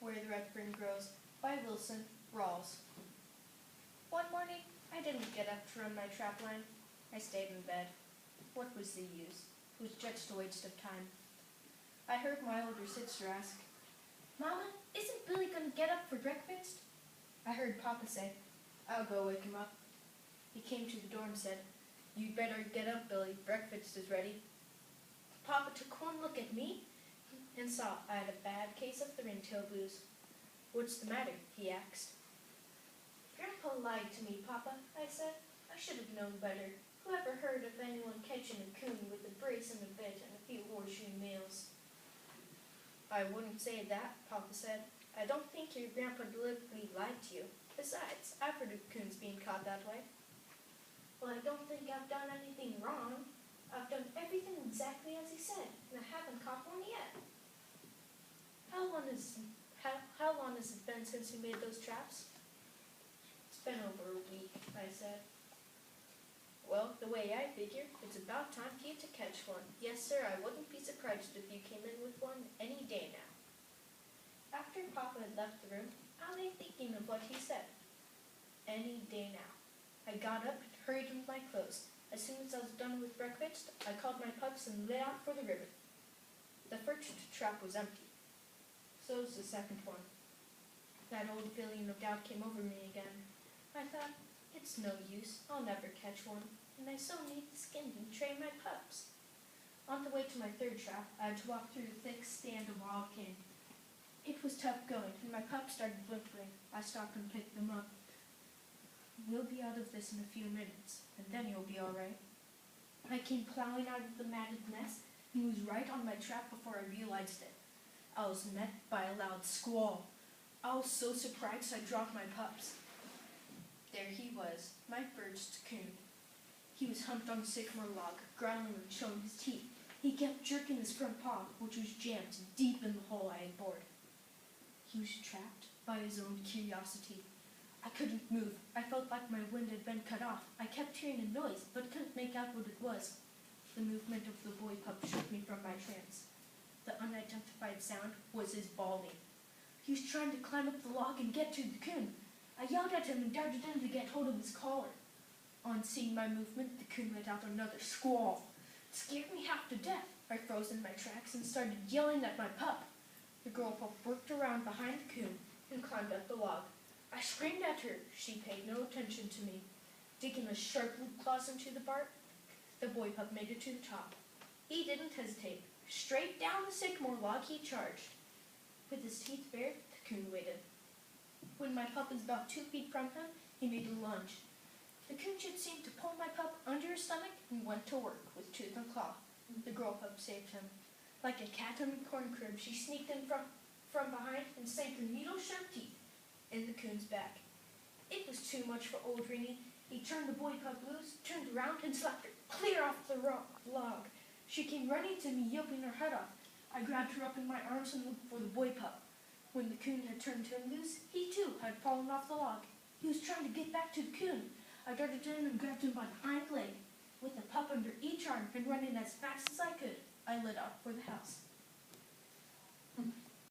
Where the Red Fern Grows by Wilson Rawls. One morning, I didn't get up to run my trap line. I stayed in bed. What was the use? It was just a waste of time. I heard my older sister ask, "Mama, isn't Billy going to get up for breakfast?" I heard Papa say, "I'll go wake him up." He came to the door and said, "You'd better get up, Billy. Breakfast is ready." Papa took one look at me and saw I had a bad case of the ringtail blues. "What's the matter?" he asked. "Grandpa lied to me, Papa," I said. "I should have known better. Who ever heard of anyone catching a coon with a brace and a bit and a few horseshoe nails?" "I wouldn't say that," Papa said. "I don't think your grandpa deliberately lied to you. Besides, I've heard of coons being caught that way." "Well, I don't think I've done anything wrong. I've done everything exactly as he said, and I haven't caught one yet." How long has it been since you made those traps?" "It's been over a week," I said. "Well, the way I figure, it's about time for you to catch one. Yes, sir, I wouldn't be surprised if you came in with one any day now." After Papa had left the room, I lay thinking of what he said. Any day now. I got up and hurried into my clothes. As soon as I was done with breakfast, I called my pups and lit out for the river. The first trap was empty. So was the second one. That old feeling of doubt came over me again. I thought, it's no use, I'll never catch one, and I so need the skin to train my pups. On the way to my third trap, I had to walk through the thick stand of wild cane. It was tough going, and my pups started whimpering. I stopped and picked them up. "We'll be out of this in a few minutes, and then you'll be all right." I came plowing out of the matted mess and was right on my trap before I realized it. I was met by a loud squall. I was so surprised I dropped my pups. There he was, my first coon. He was humped on a sycamore log, growling and showing his teeth. He kept jerking his front paw, which was jammed deep in the hole I had bored. He was trapped by his own curiosity. I couldn't move. I felt like my wind had been cut off. I kept hearing a noise, but couldn't make out what it was. The movement of the boy pup shook me from my trance. The unidentified sound was his bawling. He was trying to climb up the log and get to the coon. I yelled at him and darted in to get hold of his collar. On seeing my movement, the coon let out another squall. It scared me half to death. I froze in my tracks and started yelling at my pup. The girl pup worked around behind the coon and climbed up the log. I screamed at her. She paid no attention to me. Digging his sharp loop claws into the bark, the boy pup made it to the top. He didn't hesitate. Straight down the sycamore log he charged. With his teeth bared, the coon waited. When my pup was about 2 feet from him, he made a lunge. The coon just seemed to pull my pup under his stomach and went to work with tooth and claw. The girl pup saved him. Like a cat in a corn crib, she sneaked in from behind and sank her needle-sharp teeth in the coon's back. It was too much for old Rinny. He turned the boy pup loose, turned around, and slapped her clear off the log. She came running to me, yelping her head off. I grabbed her up in my arms and looked for the boy pup. When the coon had turned him loose, he too had fallen off the log. He was trying to get back to the coon. I darted in and grabbed him by the hind leg. With the pup under each arm and running as fast as I could, I lit out for the house.